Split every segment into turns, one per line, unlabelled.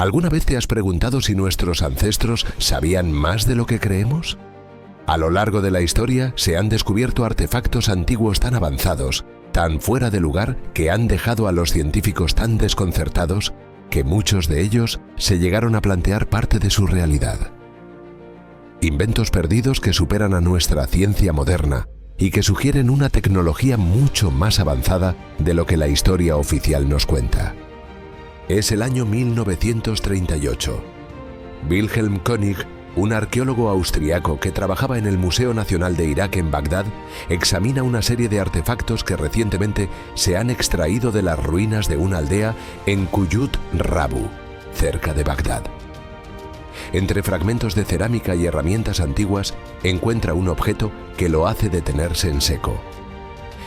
¿Alguna vez te has preguntado si nuestros ancestros sabían más de lo que creemos? A lo largo de la historia se han descubierto artefactos antiguos tan avanzados, tan fuera de lugar, que han dejado a los científicos tan desconcertados que muchos de ellos se llegaron a plantear parte de su realidad. Inventos perdidos que superan a nuestra ciencia moderna y que sugieren una tecnología mucho más avanzada de lo que la historia oficial nos cuenta. Es el año 1938. Wilhelm König, un arqueólogo austriaco que trabajaba en el Museo Nacional de Irak en Bagdad, examina una serie de artefactos que recientemente se han extraído de las ruinas de una aldea en Kuyut Rabu, cerca de Bagdad. Entre fragmentos de cerámica y herramientas antiguas, encuentra un objeto que lo hace detenerse en seco.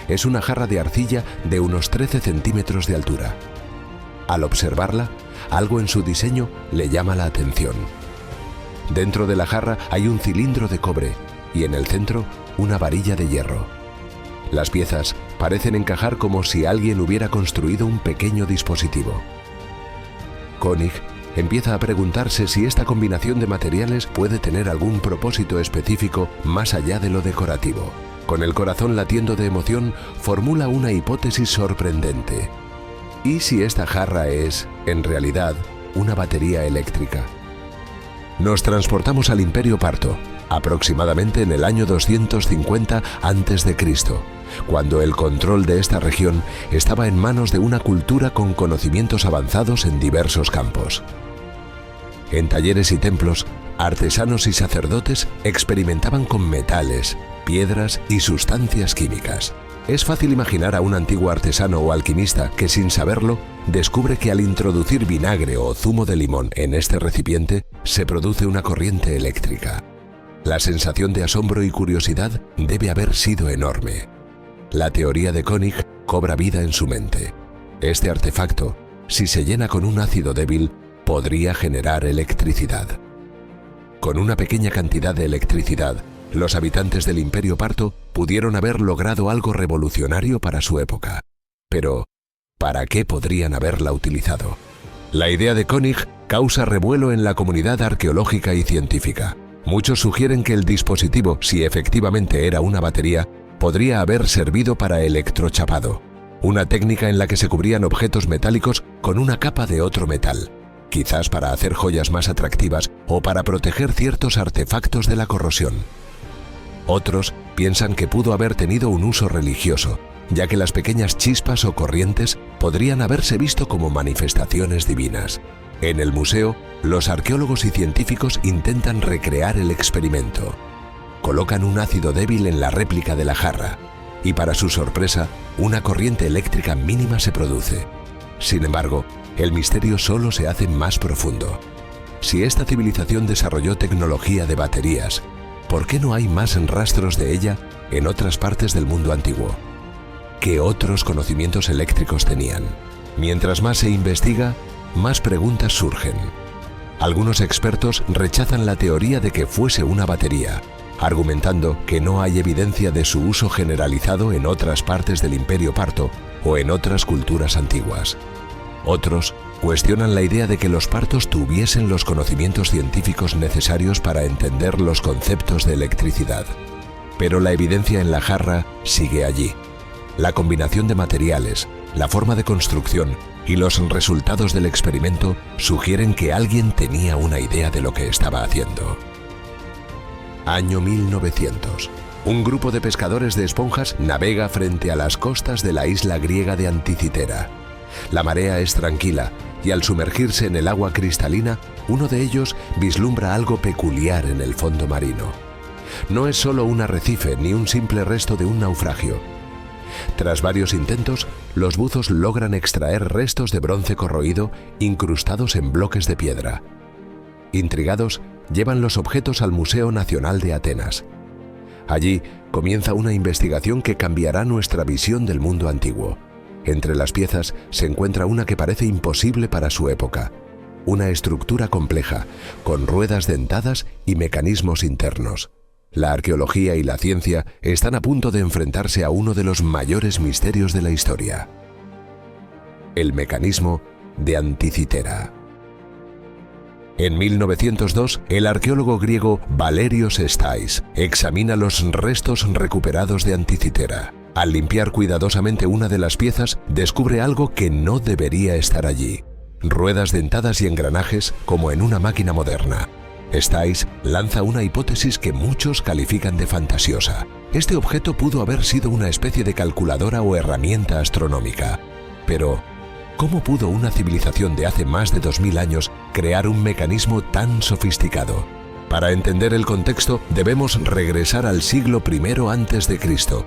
Es una jarra de arcilla de unos 13 centímetros de altura. Al observarla, algo en su diseño le llama la atención. Dentro de la jarra hay un cilindro de cobre y en el centro una varilla de hierro. Las piezas parecen encajar como si alguien hubiera construido un pequeño dispositivo. König empieza a preguntarse si esta combinación de materiales puede tener algún propósito específico más allá de lo decorativo. Con el corazón latiendo de emoción, formula una hipótesis sorprendente. ¿Y si esta jarra es, en realidad, una batería eléctrica? Nos transportamos al Imperio Parto, aproximadamente en el año 250 a.C., cuando el control de esta región estaba en manos de una cultura con conocimientos avanzados en diversos campos. En talleres y templos, artesanos y sacerdotes experimentaban con metales, piedras y sustancias químicas. Es fácil imaginar a un antiguo artesano o alquimista que, sin saberlo, descubre que al introducir vinagre o zumo de limón en este recipiente, se produce una corriente eléctrica. La sensación de asombro y curiosidad debe haber sido enorme. La teoría de König cobra vida en su mente. Este artefacto, si se llena con un ácido débil, podría generar electricidad. Con una pequeña cantidad de electricidad, los habitantes del Imperio Parto pudieron haber logrado algo revolucionario para su época. Pero, ¿para qué podrían haberla utilizado? La idea de König causa revuelo en la comunidad arqueológica y científica. Muchos sugieren que el dispositivo, si efectivamente era una batería, podría haber servido para electrochapado, una técnica en la que se cubrían objetos metálicos con una capa de otro metal, quizás para hacer joyas más atractivas o para proteger ciertos artefactos de la corrosión. Otros piensan que pudo haber tenido un uso religioso, ya que las pequeñas chispas o corrientes podrían haberse visto como manifestaciones divinas. En el museo, los arqueólogos y científicos intentan recrear el experimento. Colocan un ácido débil en la réplica de la jarra y, para su sorpresa, una corriente eléctrica mínima se produce. Sin embargo, el misterio solo se hace más profundo. Si esta civilización desarrolló tecnología de baterías, ¿por qué no hay más rastros de ella en otras partes del mundo antiguo? ¿Qué otros conocimientos eléctricos tenían? Mientras más se investiga, más preguntas surgen. Algunos expertos rechazan la teoría de que fuese una batería, argumentando que no hay evidencia de su uso generalizado en otras partes del Imperio Parto o en otras culturas antiguas. Otros cuestionan la idea de que los partos tuviesen los conocimientos científicos necesarios para entender los conceptos de electricidad. Pero la evidencia en la jarra sigue allí. La combinación de materiales, la forma de construcción y los resultados del experimento sugieren que alguien tenía una idea de lo que estaba haciendo. Año 1900. Un grupo de pescadores de esponjas navega frente a las costas de la isla griega de Anticitera. La marea es tranquila y al sumergirse en el agua cristalina, uno de ellos vislumbra algo peculiar en el fondo marino. No es solo un arrecife ni un simple resto de un naufragio. Tras varios intentos, los buzos logran extraer restos de bronce corroído incrustados en bloques de piedra. Intrigados, llevan los objetos al Museo Nacional de Atenas. Allí comienza una investigación que cambiará nuestra visión del mundo antiguo. Entre las piezas se encuentra una que parece imposible para su época. Una estructura compleja, con ruedas dentadas y mecanismos internos. La arqueología y la ciencia están a punto de enfrentarse a uno de los mayores misterios de la historia. El mecanismo de Anticitera. En 1902, el arqueólogo griego Valerios Stais examina los restos recuperados de Anticitera. Al limpiar cuidadosamente una de las piezas, descubre algo que no debería estar allí: ruedas dentadas y engranajes como en una máquina moderna. Stais lanza una hipótesis que muchos califican de fantasiosa. Este objeto pudo haber sido una especie de calculadora o herramienta astronómica. Pero, ¿cómo pudo una civilización de hace más de 2000 años crear un mecanismo tan sofisticado? Para entender el contexto, debemos regresar al siglo I a.C.,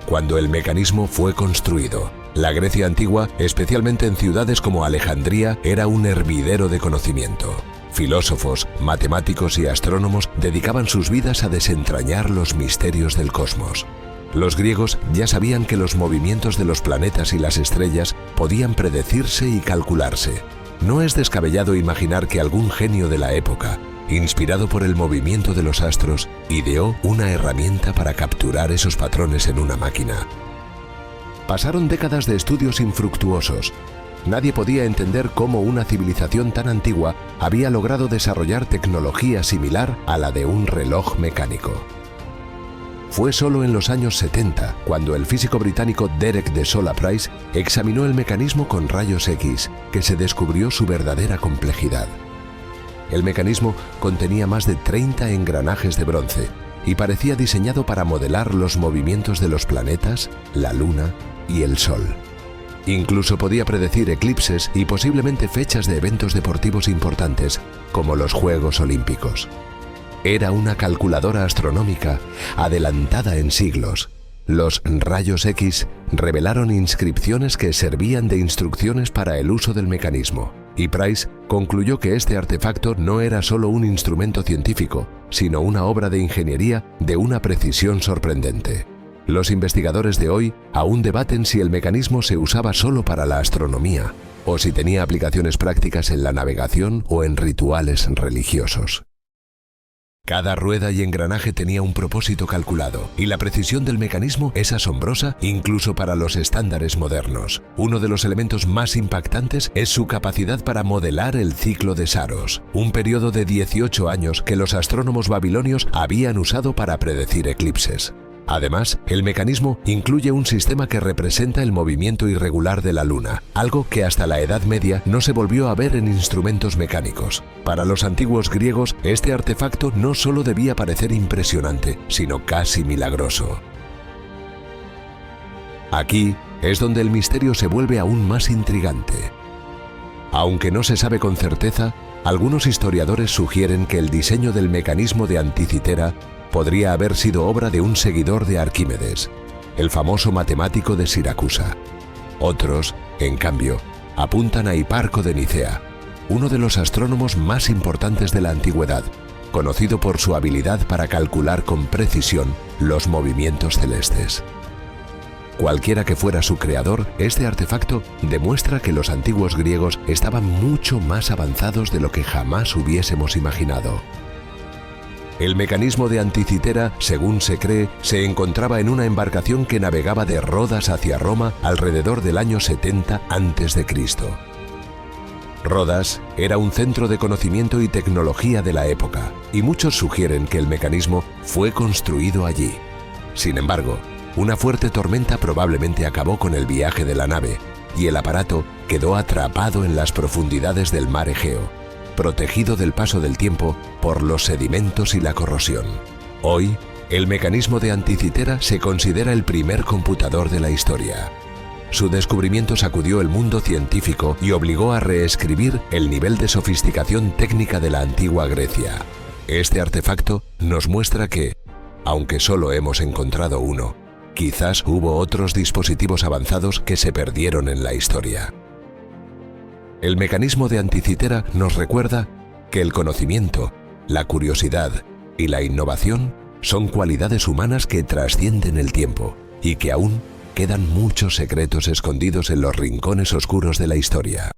cuando el mecanismo fue construido. La Grecia antigua, especialmente en ciudades como Alejandría, era un hervidero de conocimiento. Filósofos, matemáticos y astrónomos dedicaban sus vidas a desentrañar los misterios del cosmos. Los griegos ya sabían que los movimientos de los planetas y las estrellas podían predecirse y calcularse. No es descabellado imaginar que algún genio de la época, inspirado por el movimiento de los astros, ideó una herramienta para capturar esos patrones en una máquina. Pasaron décadas de estudios infructuosos. Nadie podía entender cómo una civilización tan antigua había logrado desarrollar tecnología similar a la de un reloj mecánico. Fue solo en los años 70 cuando el físico británico Derek de Sola Price examinó el mecanismo con rayos X, que se descubrió su verdadera complejidad. El mecanismo contenía más de 30 engranajes de bronce y parecía diseñado para modelar los movimientos de los planetas, la Luna y el Sol. Incluso podía predecir eclipses y posiblemente fechas de eventos deportivos importantes, como los Juegos Olímpicos. Era una calculadora astronómica adelantada en siglos. Los rayos X revelaron inscripciones que servían de instrucciones para el uso del mecanismo, y Price concluyó que este artefacto no era solo un instrumento científico, sino una obra de ingeniería de una precisión sorprendente. Los investigadores de hoy aún debaten si el mecanismo se usaba solo para la astronomía o si tenía aplicaciones prácticas en la navegación o en rituales religiosos. Cada rueda y engranaje tenía un propósito calculado, y la precisión del mecanismo es asombrosa incluso para los estándares modernos. Uno de los elementos más impactantes es su capacidad para modelar el ciclo de Saros, un periodo de 18 años que los astrónomos babilonios habían usado para predecir eclipses. Además, el mecanismo incluye un sistema que representa el movimiento irregular de la Luna, algo que hasta la Edad Media no se volvió a ver en instrumentos mecánicos. Para los antiguos griegos, este artefacto no solo debía parecer impresionante, sino casi milagroso. Aquí es donde el misterio se vuelve aún más intrigante. Aunque no se sabe con certeza, algunos historiadores sugieren que el diseño del mecanismo de Anticitera podría haber sido obra de un seguidor de Arquímedes, el famoso matemático de Siracusa. Otros, en cambio, apuntan a Hiparco de Nicea, uno de los astrónomos más importantes de la antigüedad, conocido por su habilidad para calcular con precisión los movimientos celestes. Cualquiera que fuera su creador, este artefacto demuestra que los antiguos griegos estaban mucho más avanzados de lo que jamás hubiésemos imaginado. El mecanismo de Anticitera, según se cree, se encontraba en una embarcación que navegaba de Rodas hacia Roma alrededor del año 70 a.C. Rodas era un centro de conocimiento y tecnología de la época, y muchos sugieren que el mecanismo fue construido allí. Sin embargo, una fuerte tormenta probablemente acabó con el viaje de la nave, y el aparato quedó atrapado en las profundidades del mar Egeo, protegido del paso del tiempo por los sedimentos y la corrosión. Hoy, el mecanismo de Anticitera se considera el primer computador de la historia. Su descubrimiento sacudió el mundo científico y obligó a reescribir el nivel de sofisticación técnica de la antigua Grecia. Este artefacto nos muestra que, aunque solo hemos encontrado uno, quizás hubo otros dispositivos avanzados que se perdieron en la historia. El mecanismo de Anticitera nos recuerda que el conocimiento, la curiosidad y la innovación son cualidades humanas que trascienden el tiempo y que aún quedan muchos secretos escondidos en los rincones oscuros de la historia.